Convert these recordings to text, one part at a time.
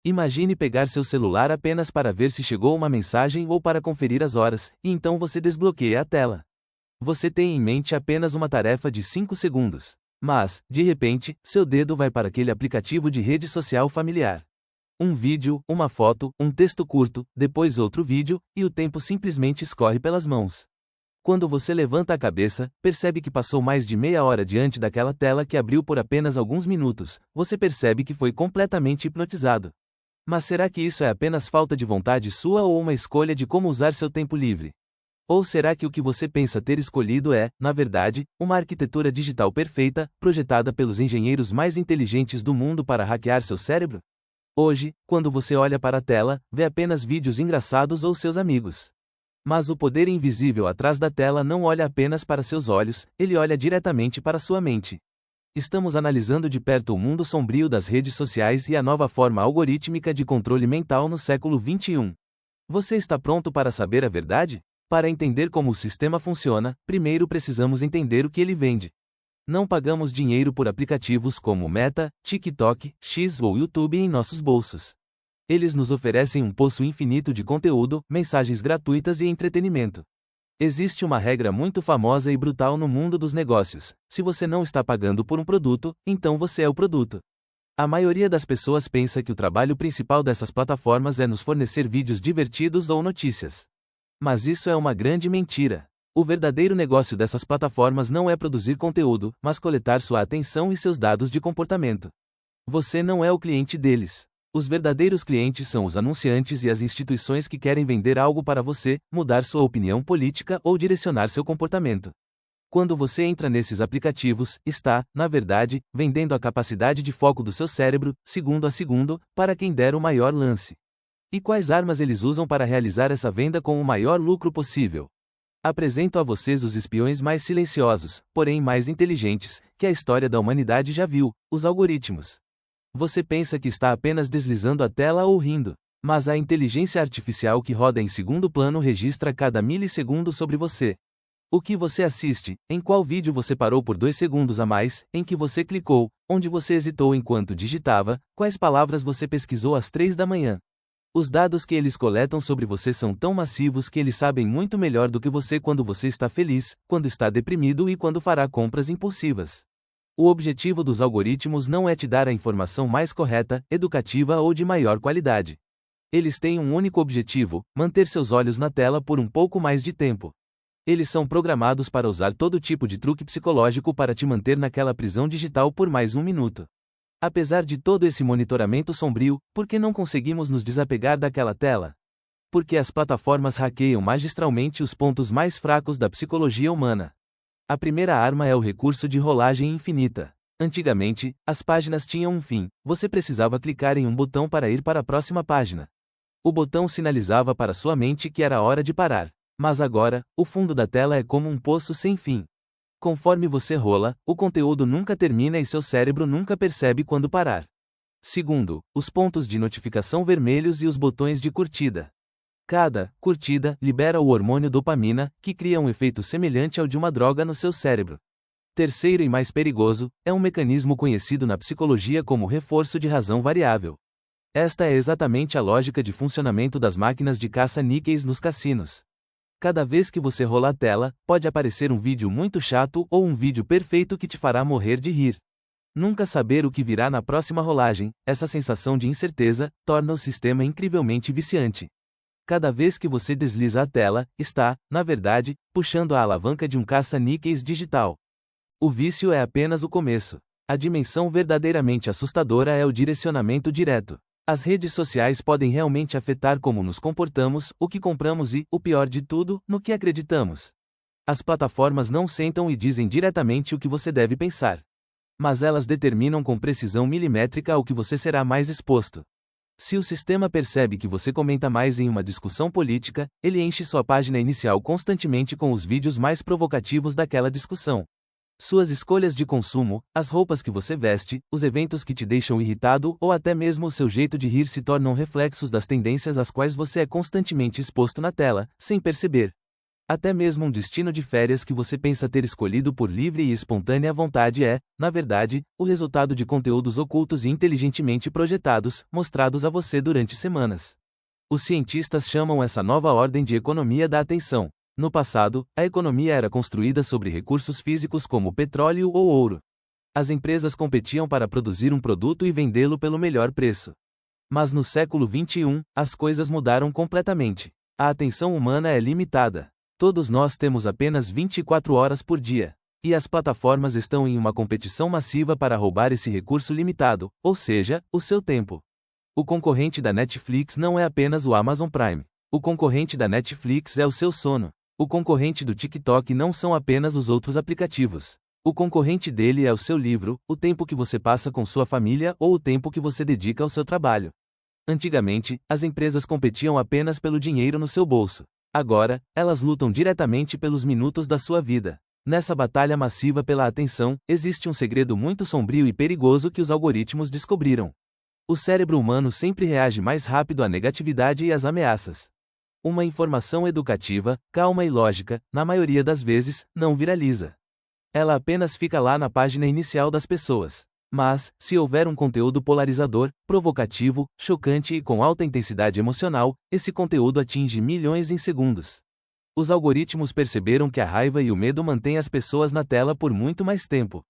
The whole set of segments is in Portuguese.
Imagine pegar seu celular apenas para ver se chegou uma mensagem ou para conferir as horas, e então você desbloqueia a tela. Você tem em mente apenas uma tarefa de 5 segundos. Mas, de repente, seu dedo vai para aquele aplicativo de rede social familiar. Um vídeo, uma foto, um texto curto, depois outro vídeo, e o tempo simplesmente escorre pelas mãos. Quando você levanta a cabeça, percebe que passou mais de meia hora diante daquela tela que abriu por apenas alguns minutos. Você percebe que foi completamente hipnotizado. Mas será que isso é apenas falta de vontade sua ou uma escolha de como usar seu tempo livre? Ou será que o que você pensa ter escolhido é, na verdade, uma arquitetura digital perfeita, projetada pelos engenheiros mais inteligentes do mundo para hackear seu cérebro? Hoje, quando você olha para a tela, vê apenas vídeos engraçados ou seus amigos. Mas o poder invisível atrás da tela não olha apenas para seus olhos, ele olha diretamente para sua mente. Estamos analisando de perto o mundo sombrio das redes sociais e a nova forma algorítmica de controle mental no século XXI. Você está pronto para saber a verdade? Para entender como o sistema funciona, primeiro precisamos entender o que ele vende. Não pagamos dinheiro por aplicativos como Meta, TikTok, X ou YouTube em nossos bolsos. Eles nos oferecem um poço infinito de conteúdo, mensagens gratuitas e entretenimento. Existe uma regra muito famosa e brutal no mundo dos negócios: se você não está pagando por um produto, então você é o produto. A maioria das pessoas pensa que o trabalho principal dessas plataformas é nos fornecer vídeos divertidos ou notícias. Mas isso é uma grande mentira. O verdadeiro negócio dessas plataformas não é produzir conteúdo, mas coletar sua atenção e seus dados de comportamento. Você não é o cliente deles. Os verdadeiros clientes são os anunciantes e as instituições que querem vender algo para você, mudar sua opinião política ou direcionar seu comportamento. Quando você entra nesses aplicativos, está, na verdade, vendendo a capacidade de foco do seu cérebro, segundo a segundo, para quem der o maior lance. E quais armas eles usam para realizar essa venda com o maior lucro possível? Apresento a vocês os espiões mais silenciosos, porém mais inteligentes, que a história da humanidade já viu: os algoritmos. Você pensa que está apenas deslizando a tela ou rindo, mas a inteligência artificial que roda em segundo plano registra cada milissegundo sobre você. O que você assiste, em qual vídeo você parou por 2 segundos a mais, em que você clicou, onde você hesitou enquanto digitava, quais palavras você pesquisou às 3 da manhã. Os dados que eles coletam sobre você são tão massivos que eles sabem muito melhor do que você quando você está feliz, quando está deprimido e quando fará compras impulsivas. O objetivo dos algoritmos não é te dar a informação mais correta, educativa ou de maior qualidade. Eles têm um único objetivo: manter seus olhos na tela por um pouco mais de tempo. Eles são programados para usar todo tipo de truque psicológico para te manter naquela prisão digital por mais um minuto. Apesar de todo esse monitoramento sombrio, por que não conseguimos nos desapegar daquela tela? Porque as plataformas hackeiam magistralmente os pontos mais fracos da psicologia humana. A primeira arma é o recurso de rolagem infinita. Antigamente, as páginas tinham um fim, você precisava clicar em um botão para ir para a próxima página. O botão sinalizava para sua mente que era hora de parar. Mas agora, o fundo da tela é como um poço sem fim. Conforme você rola, o conteúdo nunca termina e seu cérebro nunca percebe quando parar. Segundo, os pontos de notificação vermelhos e os botões de curtida. Cada curtida libera o hormônio dopamina, que cria um efeito semelhante ao de uma droga no seu cérebro. Terceiro e mais perigoso, é um mecanismo conhecido na psicologia como reforço de razão variável. Esta é exatamente a lógica de funcionamento das máquinas de caça-níqueis nos cassinos. Cada vez que você rola a tela, pode aparecer um vídeo muito chato ou um vídeo perfeito que te fará morrer de rir. Nunca saber o que virá na próxima rolagem, essa sensação de incerteza, torna o sistema incrivelmente viciante. Cada vez que você desliza a tela, está, na verdade, puxando a alavanca de um caça-níqueis digital. O vício é apenas o começo. A dimensão verdadeiramente assustadora é o direcionamento direto. As redes sociais podem realmente afetar como nos comportamos, o que compramos e, o pior de tudo, no que acreditamos. As plataformas não sentam e dizem diretamente o que você deve pensar. Mas elas determinam com precisão milimétrica ao que você será mais exposto. Se o sistema percebe que você comenta mais em uma discussão política, ele enche sua página inicial constantemente com os vídeos mais provocativos daquela discussão. Suas escolhas de consumo, as roupas que você veste, os eventos que te deixam irritado ou até mesmo o seu jeito de rir se tornam reflexos das tendências às quais você é constantemente exposto na tela, sem perceber. Até mesmo um destino de férias que você pensa ter escolhido por livre e espontânea vontade é, na verdade, o resultado de conteúdos ocultos e inteligentemente projetados, mostrados a você durante semanas. Os cientistas chamam essa nova ordem de economia da atenção. No passado, a economia era construída sobre recursos físicos como petróleo ou ouro. As empresas competiam para produzir um produto e vendê-lo pelo melhor preço. Mas no século XXI, as coisas mudaram completamente. A atenção humana é limitada. Todos nós temos apenas 24 horas por dia. E as plataformas estão em uma competição massiva para roubar esse recurso limitado, ou seja, o seu tempo. O concorrente da Netflix não é apenas o Amazon Prime. O concorrente da Netflix é o seu sono. O concorrente do TikTok não são apenas os outros aplicativos. O concorrente dele é o seu livro, o tempo que você passa com sua família ou o tempo que você dedica ao seu trabalho. Antigamente, as empresas competiam apenas pelo dinheiro no seu bolso. Agora, elas lutam diretamente pelos minutos da sua vida. Nessa batalha massiva pela atenção, existe um segredo muito sombrio e perigoso que os algoritmos descobriram. O cérebro humano sempre reage mais rápido à negatividade e às ameaças. Uma informação educativa, calma e lógica, na maioria das vezes, não viraliza. Ela apenas fica lá na página inicial das pessoas. Mas, se houver um conteúdo polarizador, provocativo, chocante e com alta intensidade emocional, esse conteúdo atinge milhões em segundos. Os algoritmos perceberam que a raiva e o medo mantêm as pessoas na tela por muito mais tempo.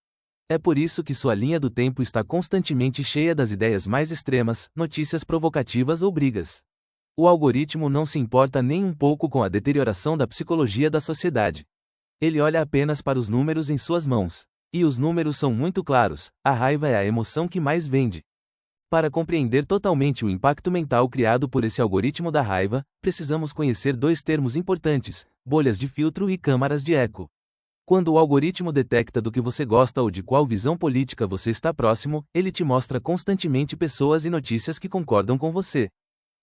É por isso que sua linha do tempo está constantemente cheia das ideias mais extremas, notícias provocativas ou brigas. O algoritmo não se importa nem um pouco com a deterioração da psicologia da sociedade. Ele olha apenas para os números em suas mãos. E os números são muito claros: a raiva é a emoção que mais vende. Para compreender totalmente o impacto mental criado por esse algoritmo da raiva, precisamos conhecer dois termos importantes: bolhas de filtro e câmaras de eco. Quando o algoritmo detecta do que você gosta ou de qual visão política você está próximo, ele te mostra constantemente pessoas e notícias que concordam com você.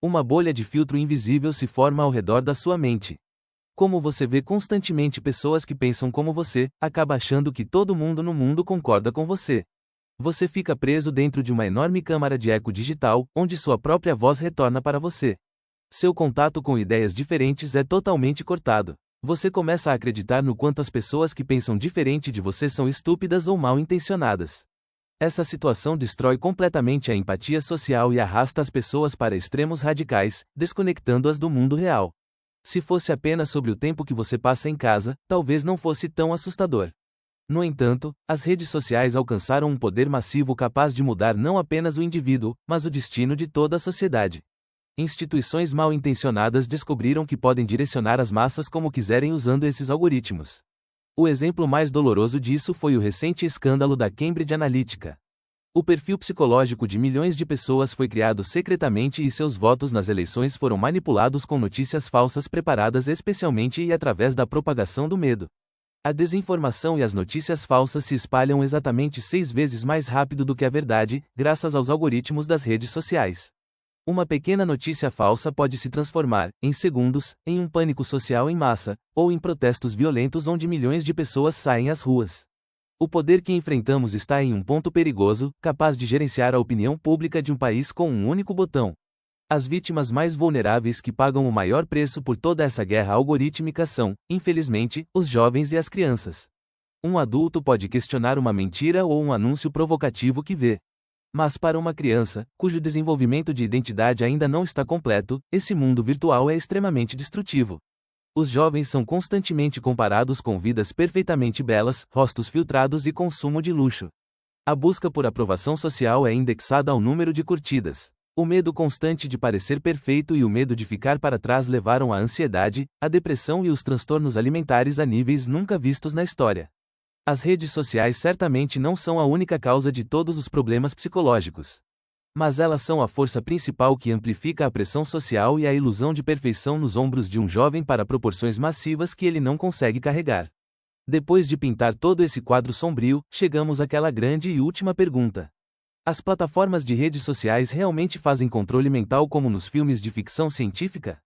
Uma bolha de filtro invisível se forma ao redor da sua mente. Como você vê constantemente pessoas que pensam como você, acaba achando que todo mundo no mundo concorda com você. Você fica preso dentro de uma enorme câmara de eco digital, onde sua própria voz retorna para você. Seu contato com ideias diferentes é totalmente cortado. Você começa a acreditar no quanto as pessoas que pensam diferente de você são estúpidas ou mal intencionadas. Essa situação destrói completamente a empatia social e arrasta as pessoas para extremos radicais, desconectando-as do mundo real. Se fosse apenas sobre o tempo que você passa em casa, talvez não fosse tão assustador. No entanto, as redes sociais alcançaram um poder massivo capaz de mudar não apenas o indivíduo, mas o destino de toda a sociedade. Instituições mal intencionadas descobriram que podem direcionar as massas como quiserem usando esses algoritmos. O exemplo mais doloroso disso foi o recente escândalo da Cambridge Analytica. O perfil psicológico de milhões de pessoas foi criado secretamente e seus votos nas eleições foram manipulados com notícias falsas preparadas especialmente e através da propagação do medo. A desinformação e as notícias falsas se espalham exatamente 6 vezes mais rápido do que a verdade, graças aos algoritmos das redes sociais. Uma pequena notícia falsa pode se transformar, em segundos, em um pânico social em massa, ou em protestos violentos onde milhões de pessoas saem às ruas. O poder que enfrentamos está em um ponto perigoso, capaz de gerenciar a opinião pública de um país com um único botão. As vítimas mais vulneráveis que pagam o maior preço por toda essa guerra algorítmica são, infelizmente, os jovens e as crianças. Um adulto pode questionar uma mentira ou um anúncio provocativo que vê. Mas para uma criança, cujo desenvolvimento de identidade ainda não está completo, esse mundo virtual é extremamente destrutivo. Os jovens são constantemente comparados com vidas perfeitamente belas, rostos filtrados e consumo de luxo. A busca por aprovação social é indexada ao número de curtidas. O medo constante de parecer perfeito e o medo de ficar para trás levaram à ansiedade, à depressão e os transtornos alimentares a níveis nunca vistos na história. As redes sociais certamente não são a única causa de todos os problemas psicológicos. Mas elas são a força principal que amplifica a pressão social e a ilusão de perfeição nos ombros de um jovem para proporções massivas que ele não consegue carregar. Depois de pintar todo esse quadro sombrio, chegamos àquela grande e última pergunta. As plataformas de redes sociais realmente fazem controle mental como nos filmes de ficção científica?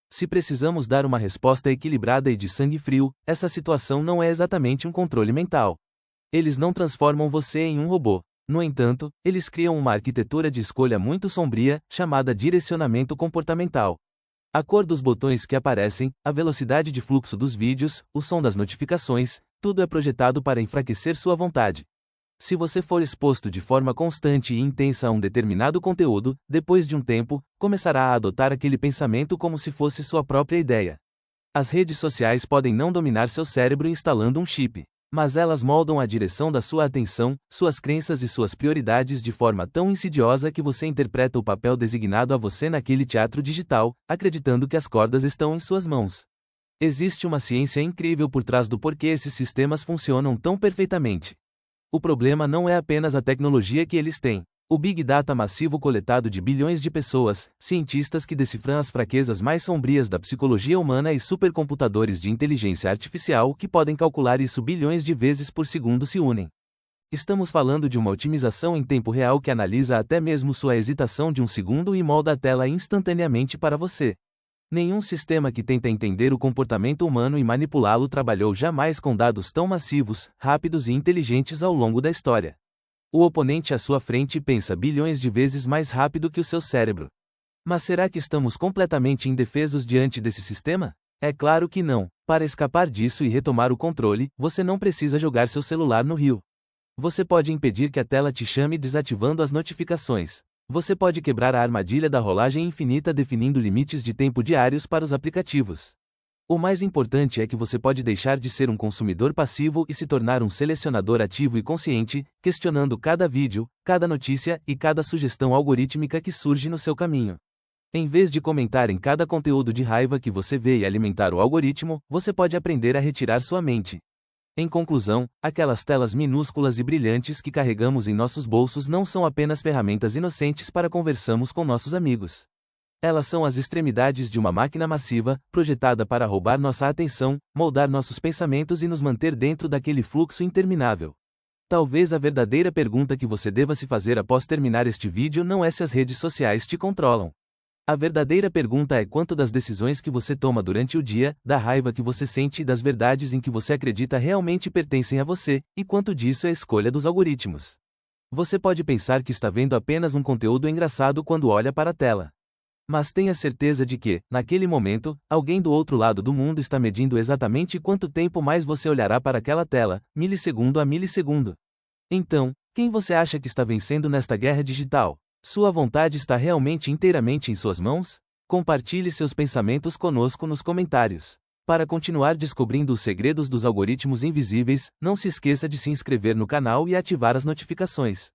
Se precisamos dar uma resposta equilibrada e de sangue frio, essa situação não é exatamente um controle mental. Eles não transformam você em um robô. No entanto, eles criam uma arquitetura de escolha muito sombria, chamada direcionamento comportamental. A cor dos botões que aparecem, a velocidade de fluxo dos vídeos, o som das notificações, tudo é projetado para enfraquecer sua vontade. Se você for exposto de forma constante e intensa a um determinado conteúdo, depois de um tempo, começará a adotar aquele pensamento como se fosse sua própria ideia. As redes sociais podem não dominar seu cérebro instalando um chip, mas elas moldam a direção da sua atenção, suas crenças e suas prioridades de forma tão insidiosa que você interpreta o papel designado a você naquele teatro digital, acreditando que as cordas estão em suas mãos. Existe uma ciência incrível por trás do porquê esses sistemas funcionam tão perfeitamente. O problema não é apenas a tecnologia que eles têm. O Big Data massivo coletado de bilhões de pessoas, cientistas que decifram as fraquezas mais sombrias da psicologia humana e supercomputadores de inteligência artificial que podem calcular isso bilhões de vezes por segundo se unem. Estamos falando de uma otimização em tempo real que analisa até mesmo sua hesitação de um segundo e molda a tela instantaneamente para você. Nenhum sistema que tenta entender o comportamento humano e manipulá-lo trabalhou jamais com dados tão massivos, rápidos e inteligentes ao longo da história. O oponente à sua frente pensa bilhões de vezes mais rápido que o seu cérebro. Mas será que estamos completamente indefesos diante desse sistema? É claro que não. Para escapar disso e retomar o controle, você não precisa jogar seu celular no rio. Você pode impedir que a tela te chame desativando as notificações. Você pode quebrar a armadilha da rolagem infinita definindo limites de tempo diários para os aplicativos. O mais importante é que você pode deixar de ser um consumidor passivo e se tornar um selecionador ativo e consciente, questionando cada vídeo, cada notícia e cada sugestão algorítmica que surge no seu caminho. Em vez de comentar em cada conteúdo de raiva que você vê e alimentar o algoritmo, você pode aprender a retirar sua mente. Em conclusão, aquelas telas minúsculas e brilhantes que carregamos em nossos bolsos não são apenas ferramentas inocentes para conversarmos com nossos amigos. Elas são as extremidades de uma máquina massiva, projetada para roubar nossa atenção, moldar nossos pensamentos e nos manter dentro daquele fluxo interminável. Talvez a verdadeira pergunta que você deva se fazer após terminar este vídeo não é se as redes sociais te controlam. A verdadeira pergunta é quanto das decisões que você toma durante o dia, da raiva que você sente e das verdades em que você acredita realmente pertencem a você, e quanto disso é escolha dos algoritmos. Você pode pensar que está vendo apenas um conteúdo engraçado quando olha para a tela. Mas tenha certeza de que, naquele momento, alguém do outro lado do mundo está medindo exatamente quanto tempo mais você olhará para aquela tela, milissegundo a milissegundo. Então, quem você acha que está vencendo nesta guerra digital? Sua vontade está realmente inteiramente em suas mãos? Compartilhe seus pensamentos conosco nos comentários. Para continuar descobrindo os segredos dos algoritmos invisíveis, não se esqueça de se inscrever no canal e ativar as notificações.